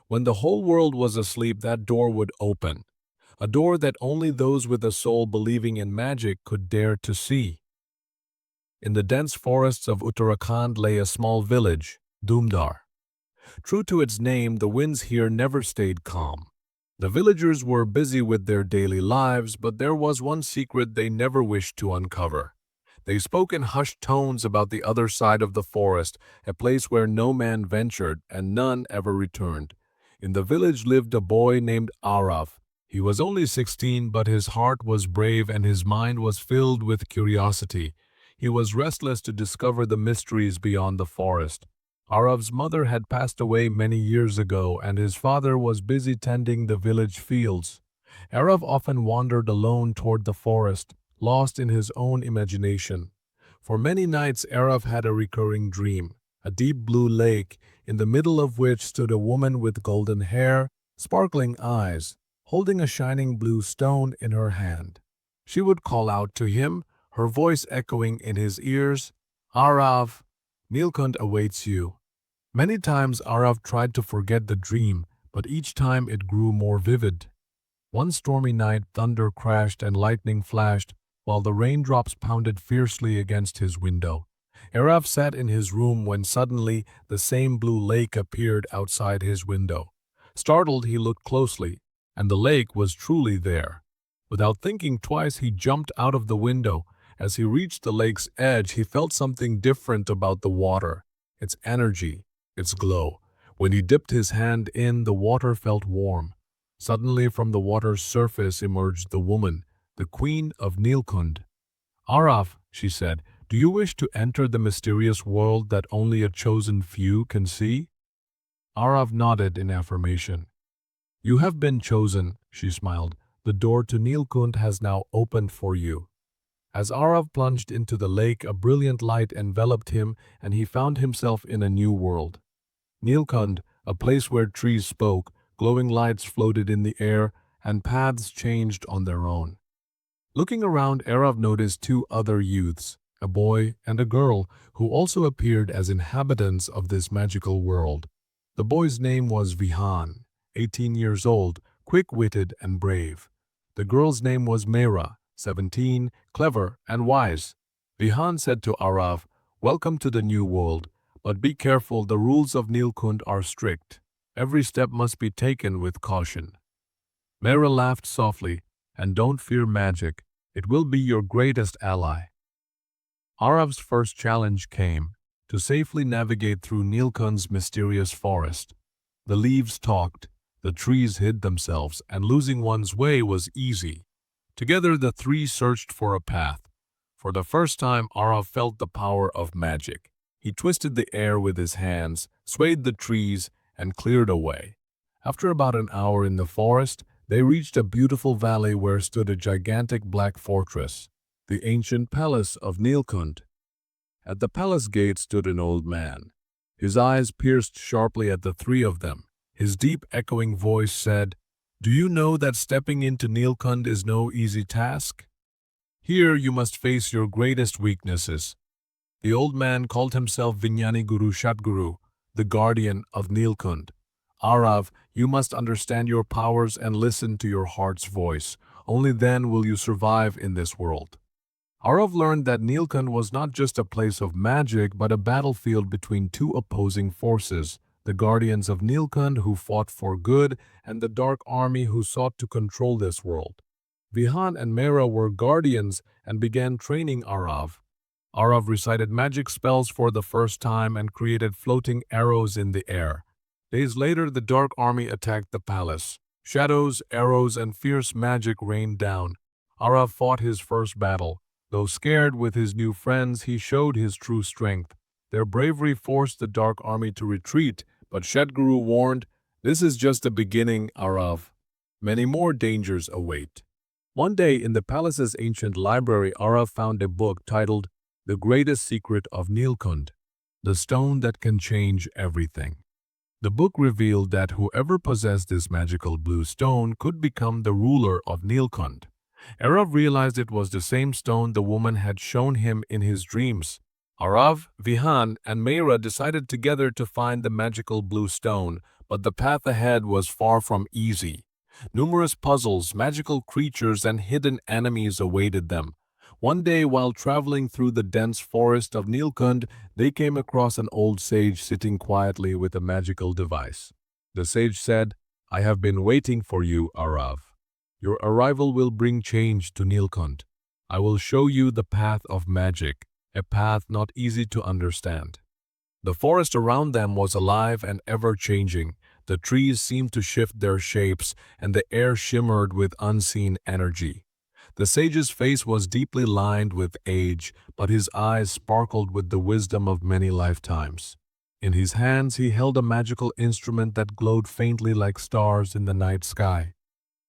When the whole world was asleep, that door would open, a door that only those with a soul believing in magic could dare to see. In the dense forests of Uttarakhand lay a small village, Dumdar. True to its name, the winds here never stayed calm. The villagers were busy with their daily lives, but there was one secret they never wished to uncover. They spoke in hushed tones about the other side of the forest, a place where no man ventured and none ever returned. In the village lived a boy named Arav. He was only 16, but his heart was brave and his mind was filled with curiosity. He was restless to discover the mysteries beyond the forest. Arav's mother had passed away many years ago, and his father was busy tending the village fields. Arav often wandered alone toward the forest, lost in his own imagination. For many nights, Arav had a recurring dream, a deep blue lake, in the middle of which stood a woman with golden hair, sparkling eyes, holding a shining blue stone in her hand. She would call out to him, her voice echoing in his ears, "Arav, Nilkund awaits you." Many times Arav tried to forget the dream, but each time it grew more vivid. One stormy night, thunder crashed and lightning flashed, while the raindrops pounded fiercely against his window. Arav sat in his room when suddenly the same blue lake appeared outside his window. Startled, he looked closely, and the lake was truly there. Without thinking twice, he jumped out of the window. As he reached the lake's edge, he felt something different about the water, its energy, its glow. When he dipped his hand in, the water felt warm. Suddenly, from the water's surface emerged the woman, the queen of Nilkund. "Arav," she said, "do you wish to enter the mysterious world that only a chosen few can see?" Arav nodded in affirmation. "You have been chosen," she smiled. "The door to Nilkund has now opened for you." As Arav plunged into the lake, a brilliant light enveloped him, and he found himself in a new world. Nilkund, a place where trees spoke, glowing lights floated in the air, and paths changed on their own. Looking around, Arav noticed two other youths, a boy and a girl, who also appeared as inhabitants of this magical world. The boy's name was Vihan, 18 years old, quick-witted and brave. The girl's name was Mera, 17, clever and wise. Vihan said to Arav, "Welcome to the new world, but be careful, the rules of Nilkund are strict. Every step must be taken with caution." Mera laughed softly, "And don't fear magic. It will be your greatest ally." Arav's first challenge came, to safely navigate through Nilkund's mysterious forest. The leaves talked, the trees hid themselves, and losing one's way was easy. Together the three searched for a path. For the first time, Arav felt the power of magic. He twisted the air with his hands, swayed the trees, and cleared a way. After about an hour in the forest, they reached a beautiful valley where stood a gigantic black fortress, the ancient palace of Nilkund. At the palace gate stood an old man. His eyes pierced sharply at the three of them. His deep, echoing voice said, "Do you know that stepping into Nilkund is no easy task? Here you must face your greatest weaknesses." The old man called himself Vinyani Guru Shatguru, the guardian of Nilkund. "Arav, you must understand your powers and listen to your heart's voice. Only then will you survive in this world." Arav learned that Nilkund was not just a place of magic, but a battlefield between two opposing forces, the guardians of Nilkund who fought for good, and the dark army who sought to control this world. Vihan and Mera were guardians and began training Arav. Arav recited magic spells for the first time and created floating arrows in the air. Days later, the dark army attacked the palace. Shadows, arrows, and fierce magic rained down. Arav fought his first battle. Though scared with his new friends, he showed his true strength. Their bravery forced the dark army to retreat, but Shatguru warned, "This is just the beginning, Arav. Many more dangers await." One day, in the palace's ancient library, Arav found a book titled "The Greatest Secret of Nilkund," the stone that can change everything. The book revealed that whoever possessed this magical blue stone could become the ruler of Nilkund. Arav realized it was the same stone the woman had shown him in his dreams. Arav, Vihan, and Mera decided together to find the magical blue stone, But the path ahead was far from easy. Numerous puzzles, magical creatures, and hidden enemies awaited them. One day, while traveling through the dense forest of Nilkund, they came across an old sage sitting quietly with a magical device. The sage said, "I have been waiting for you, Arav. Your arrival will bring change to Nilkund. I will show you the path of magic, a path not easy to understand." The forest around them was alive and ever-changing. The trees seemed to shift their shapes, and the air shimmered with unseen energy. The sage's face was deeply lined with age, but his eyes sparkled with the wisdom of many lifetimes. In his hands he held a magical instrument that glowed faintly like stars in the night sky.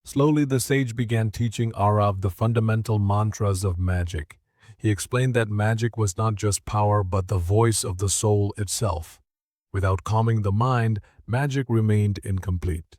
Slowly the sage began teaching Arav the fundamental mantras of magic. He explained that magic was not just power but the voice of the soul itself. Without calming the mind, magic remained incomplete.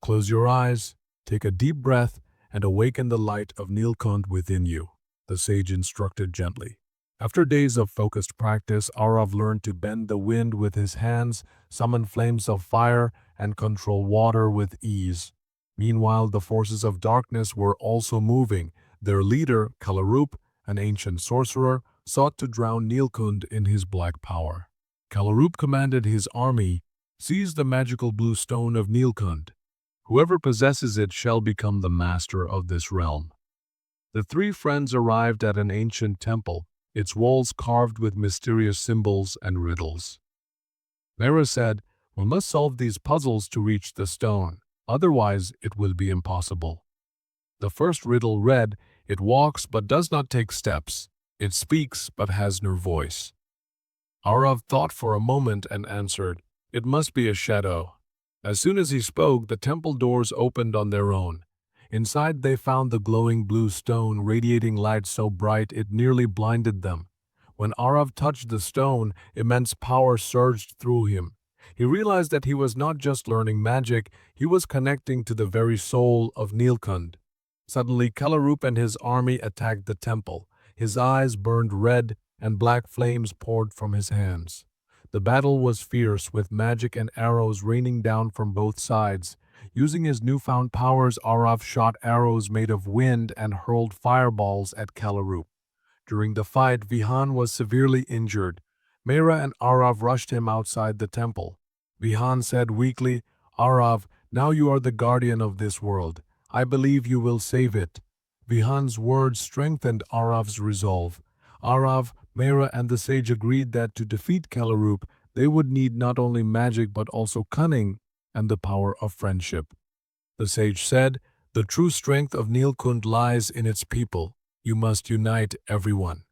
Close your eyes, take a deep breath, and awaken the light of Nilkund within you, the sage instructed gently. After days of focused practice, Arav learned to bend the wind with his hands, summon flames of fire, and control water with ease. Meanwhile, the forces of darkness were also moving. Their leader, Kalarup, an ancient sorcerer, sought to drown Nilkund in his black power. Kalarup commanded his army, "Seize the magical blue stone of Nilkund. Whoever possesses it shall become the master of this realm." The three friends arrived at an ancient temple, its walls carved with mysterious symbols and riddles. Mera said, "We must solve these puzzles to reach the stone, otherwise it will be impossible." The first riddle read, "It walks but does not take steps. It speaks but has no voice." Arav thought for a moment and answered, "It must be a shadow." As soon as he spoke, the temple doors opened on their own. Inside they found the glowing blue stone radiating light so bright it nearly blinded them. When Arav touched the stone, immense power surged through him. He realized that he was not just learning magic, he was connecting to the very soul of Nilkund. Suddenly Kalarup and his army attacked the temple. His eyes burned red, and black flames poured from his hands. The battle was fierce, with magic and arrows raining down from both sides. Using his newfound powers, Arav shot arrows made of wind and hurled fireballs at Kalarup. During the fight, Vihan was severely injured. Mera and Arav rushed him outside the temple. Vihan said weakly, "Arav, now you are the guardian of this world. I believe you will save it." Vihan's words strengthened Arav's resolve. Arav, Mera, and the sage agreed that to defeat Kalarup, they would need not only magic but also cunning and the power of friendship. The sage said, "The true strength of Nilkund lies in its people. You must unite everyone."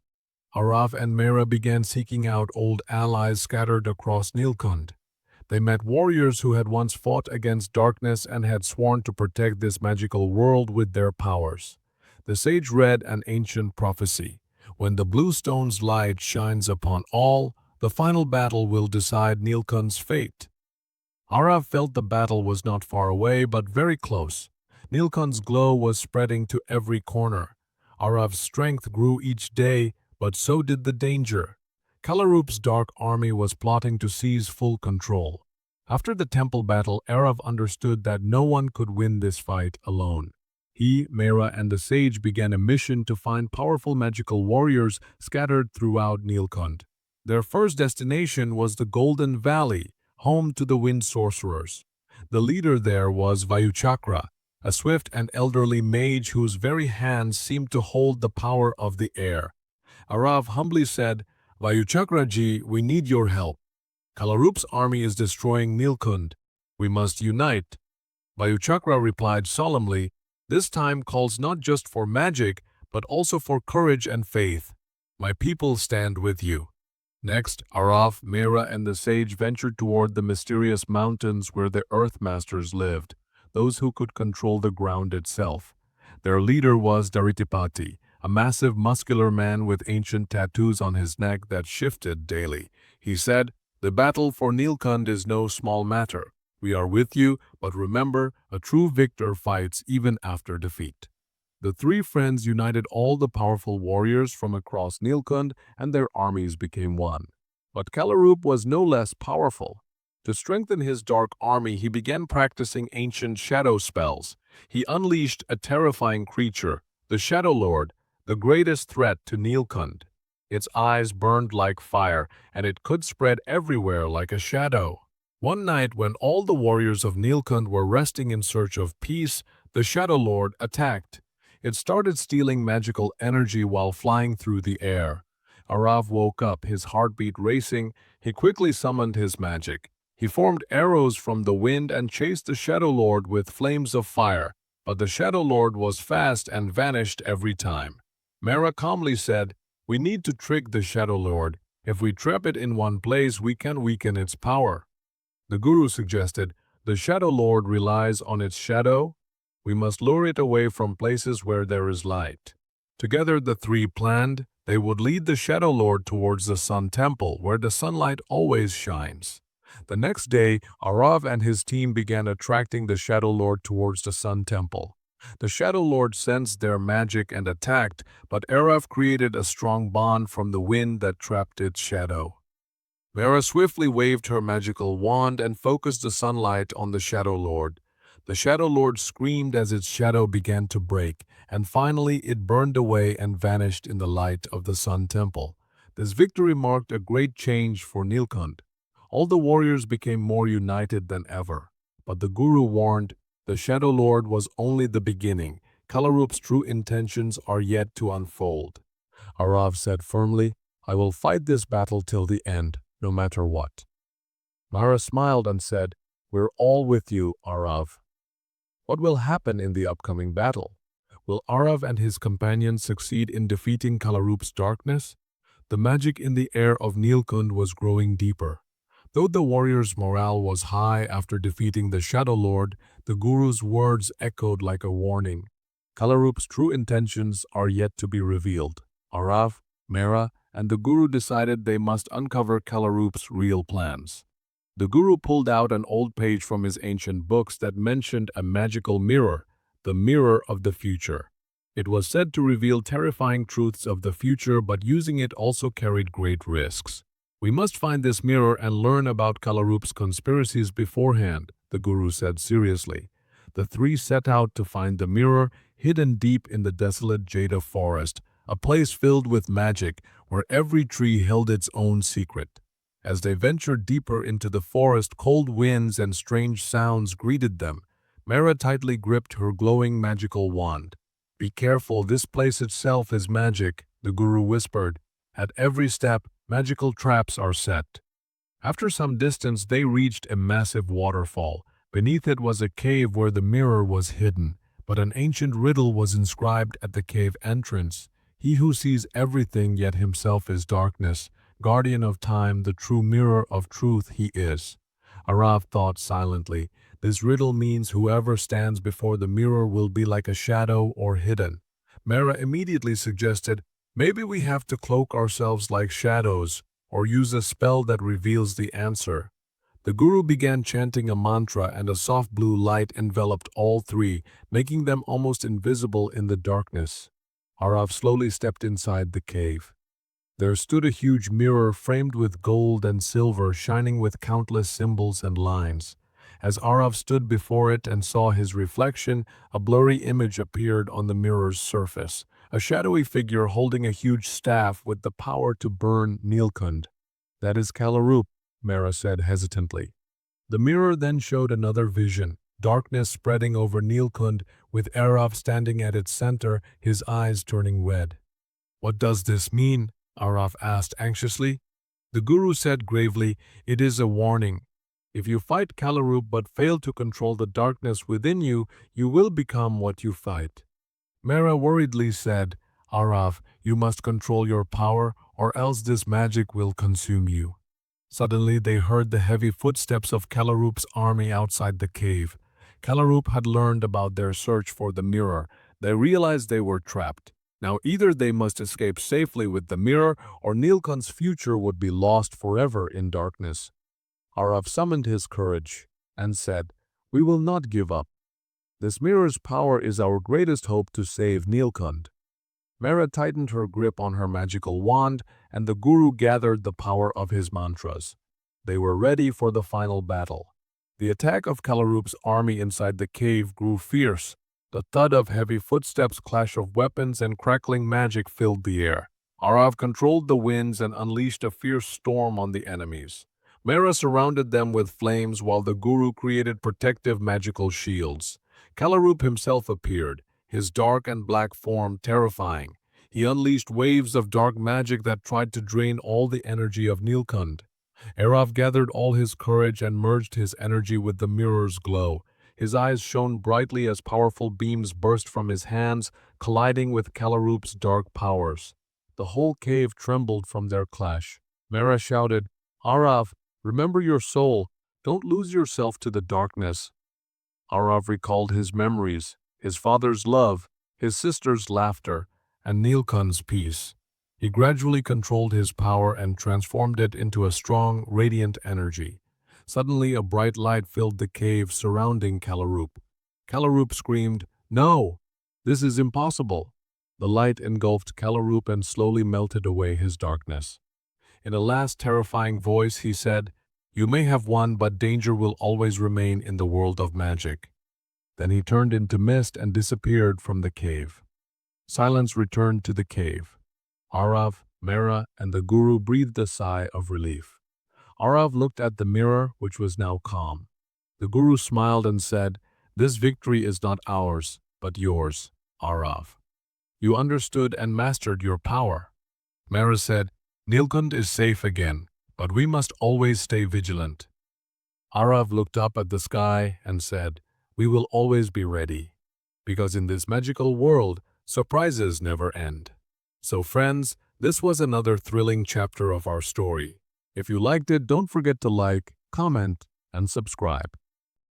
Arav and Mera began seeking out old allies scattered across Nilkund. They met warriors who had once fought against darkness and had sworn to protect this magical world with their powers. The sage read an ancient prophecy. When the blue stone's light shines upon all, the final battle will decide Nilkund's fate. Arav felt the battle was not far away, but very close. Nilkund's glow was spreading to every corner. Arav's strength grew each day, but so did the danger. Kalarup's dark army was plotting to seize full control. After the temple battle, Arav understood that no one could win this fight alone. He, Mera, and the sage began a mission to find powerful magical warriors scattered throughout Nilkund. Their first destination was the Golden Valley, home to the wind sorcerers. The leader there was Vayuchakra, a swift and elderly mage whose very hands seemed to hold the power of the air. Arav humbly said, "Vayuchakra-ji, we need your help. Kalarup's army is destroying Nilkund. We must unite." Vayuchakra replied solemnly, "This time calls not just for magic, but also for courage and faith. My people stand with you." Next, Arav, Mera, and the sage ventured toward the mysterious mountains where the Earth Masters lived, those who could control the ground itself. Their leader was Daritipati, a massive muscular man with ancient tattoos on his neck that shifted daily. He said, "The battle for Nilkund is no small matter. We are with you, but remember, a true victor fights even after defeat." The three friends united all the powerful warriors from across Nilkund, and their armies became one. But Kalarup was no less powerful. To strengthen his dark army, he began practicing ancient shadow spells. He unleashed a terrifying creature, the Shadow Lord, the greatest threat to Nilkund. Its eyes burned like fire, and it could spread everywhere like a shadow. One night, when all the warriors of Nilkund were resting in search of peace, the Shadow Lord attacked. It started stealing magical energy while flying through the air. Arav woke up, his heartbeat racing. He quickly summoned his magic. He formed arrows from the wind and chased the Shadow Lord with flames of fire, but the Shadow Lord was fast and vanished every time. Mara calmly said, "We need to trick the Shadow Lord. If we trap it in one place, we can weaken its power." The Guru suggested, "The Shadow Lord relies on its shadow. We must lure it away from places where there is light." Together the three planned they would lead the Shadow Lord towards the Sun Temple, where the sunlight always shines. The next day, Arav and his team began attracting the Shadow Lord towards the Sun Temple. The Shadow Lord sensed their magic and attacked, but Arav created a strong bond from the wind that trapped its shadow. Mara swiftly waved her magical wand and focused the sunlight on the Shadow Lord. The Shadow Lord screamed as its shadow began to break, and finally it burned away and vanished in the light of the Sun Temple. This victory marked a great change for Nilkund. All the warriors became more united than ever. But the Guru warned, the Shadow Lord was only the beginning. Kalaroop's true intentions are yet to unfold. Arav said firmly, "I will fight this battle till the end, no matter what." Mara smiled and said, "We're all with you, Arav." What will happen in the upcoming battle? Will Arav and his companions succeed in defeating Kalaroop's darkness? The magic in the air of Nilkund was growing deeper. Though the warriors' morale was high after defeating the Shadow Lord, the Guru's words echoed like a warning. Kalaroop's true intentions are yet to be revealed. Arav, Mera, and the Guru decided they must uncover Kalaroop's real plans. The Guru pulled out an old page from his ancient books that mentioned a magical mirror, the mirror of the future. It was said to reveal terrifying truths of the future, but using it also carried great risks. "We must find this mirror and learn about Kalaroop's conspiracies beforehand," the Guru said seriously. The three set out to find the mirror, hidden deep in the desolate Jada forest, a place filled with magic where every tree held its own secret. As they ventured deeper into the forest, cold winds and strange sounds greeted them. Mara tightly gripped her glowing magical wand. "Be careful, this place itself is magic," the Guru whispered. "At every step, magical traps are set." After some distance, they reached a massive waterfall. Beneath it was a cave where the mirror was hidden, but an ancient riddle was inscribed at the cave entrance. "He who sees everything yet himself is darkness. Guardian of time, the true mirror of truth he is." Arav thought silently. This riddle means whoever stands before the mirror will be like a shadow or hidden. Mara immediately suggested, "Maybe we have to cloak ourselves like shadows, or use a spell that reveals the answer." The Guru began chanting a mantra, and a soft blue light enveloped all three, making them almost invisible in the darkness. Arav slowly stepped inside the cave. There stood a huge mirror framed with gold and silver, shining with countless symbols and lines. As Arav stood before it and saw his reflection, a blurry image appeared on the mirror's surface. A shadowy figure holding a huge staff with the power to burn Nilkund. "That is Kalaroop," Mara said hesitantly. The mirror then showed another vision, darkness spreading over Nilkund, with Arav standing at its center, his eyes turning red. "What does this mean?" Arav asked anxiously. The Guru said gravely, "It is a warning. If you fight Kalaroop but fail to control the darkness within you, you will become what you fight." Mara worriedly said, "Arav, you must control your power, or else this magic will consume you." Suddenly they heard the heavy footsteps of Kalaroop's army outside the cave. Kalaroop had learned about their search for the mirror. They realized they were trapped. Now either they must escape safely with the mirror, or Nilkund's future would be lost forever in darkness. Arav summoned his courage and said, "We will not give up. This mirror's power is our greatest hope to save Nilkund." Mara tightened her grip on her magical wand, and the Guru gathered the power of his mantras. They were ready for the final battle. The attack of Kalaroop's army inside the cave grew fierce. The thud of heavy footsteps, clash of weapons, and crackling magic filled the air. Arav controlled the winds and unleashed a fierce storm on the enemies. Mera surrounded them with flames while the guru created protective magical shields. Kalaroop himself appeared, his dark and black form terrifying. He unleashed waves of dark magic that tried to drain all the energy of Nilkund. Arav gathered all his courage and merged his energy with the mirror's glow. His eyes shone brightly as powerful beams burst from his hands, colliding with Kalaroop's dark powers. The whole cave trembled from their clash. Mera shouted, "Arav, remember your soul. Don't lose yourself to the darkness." Arav recalled his memories, his father's love, his sister's laughter, and Nilkund's peace. He gradually controlled his power and transformed it into a strong, radiant energy. Suddenly, a bright light filled the cave surrounding Kalaroop. Kalaroop screamed, "No! This is impossible!" The light engulfed Kalaroop and slowly melted away his darkness. In a last terrifying voice, he said, "You may have won, but danger will always remain in the world of magic." Then he turned into mist and disappeared from the cave. Silence returned to the cave. Arav, Mera, and the guru breathed a sigh of relief. Arav looked at the mirror, which was now calm. The guru smiled and said, "This victory is not ours, but yours, Arav. You understood and mastered your power." Mera said, "Nilkund is safe again, but we must always stay vigilant." Arav looked up at the sky and said, "We will always be ready, because in this magical world, surprises never end." So friends, this was another thrilling chapter of our story. If you liked it, don't forget to like, comment, and subscribe.